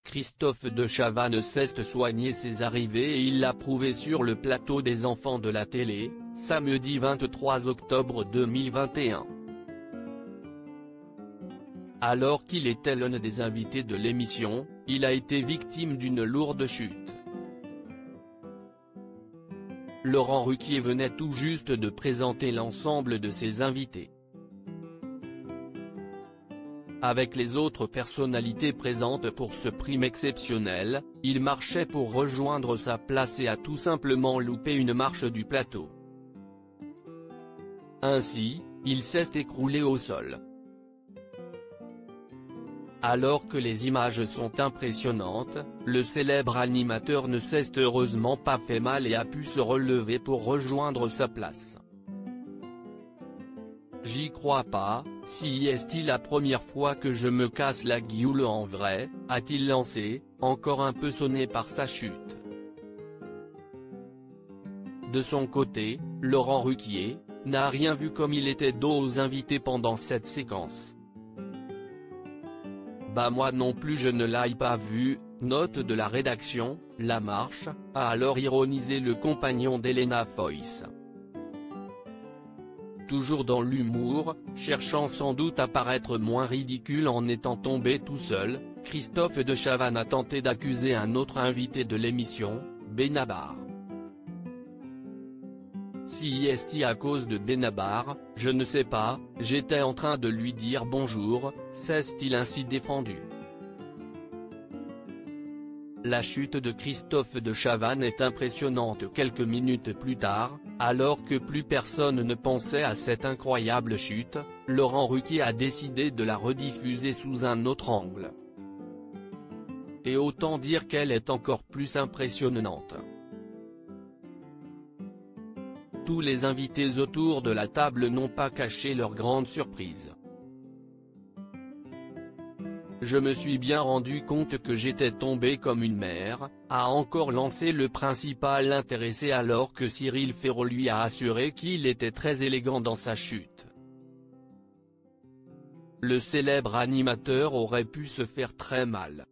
Christophe de Chavannes cesse soigner ses arrivées et il l'a prouvé sur le plateau des Enfants de la télé, samedi 23 octobre 2021. Alors qu'il était l'un des invités de l'émission, il a été victime d'une lourde chute. Laurent Ruquier venait tout juste de présenter l'ensemble de ses invités. Avec les autres personnalités présentes pour ce prime exceptionnel, il marchait pour rejoindre sa place et a tout simplement loupé une marche du plateau. Ainsi, il s'est écroulé au sol. Alors que les images sont impressionnantes, le célèbre animateur ne s'est heureusement pas fait mal et a pu se relever pour rejoindre sa place. J'y crois pas, si est-il la première fois que je me casse la gueule en vrai, a-t-il lancé, encore un peu sonné par sa chute. De son côté, Laurent Ruquier n'a rien vu comme il était dos aux invités pendant cette séquence. Bah moi non plus je ne l'ai pas vu, note de la rédaction, La Marche, a alors ironisé le compagnon d'Elena Foïs. Toujours dans l'humour, cherchant sans doute à paraître moins ridicule en étant tombé tout seul, Christophe de Chavannes a tenté d'accuser un autre invité de l'émission, Benabar. Si est-il à cause de Benabar, je ne sais pas, j'étais en train de lui dire bonjour, s'est-il ainsi défendu. La chute de Christophe de Chavannes est impressionnante quelques minutes plus tard, alors que plus personne ne pensait à cette incroyable chute, Laurent Ruquier a décidé de la rediffuser sous un autre angle. Et autant dire qu'elle est encore plus impressionnante. Tous les invités autour de la table n'ont pas caché leur grande surprise. Je me suis bien rendu compte que j'étais tombé comme une mère, a encore lancé le principal intéressé alors que Cyril Ferraud lui a assuré qu'il était très élégant dans sa chute. Le célèbre animateur aurait pu se faire très mal.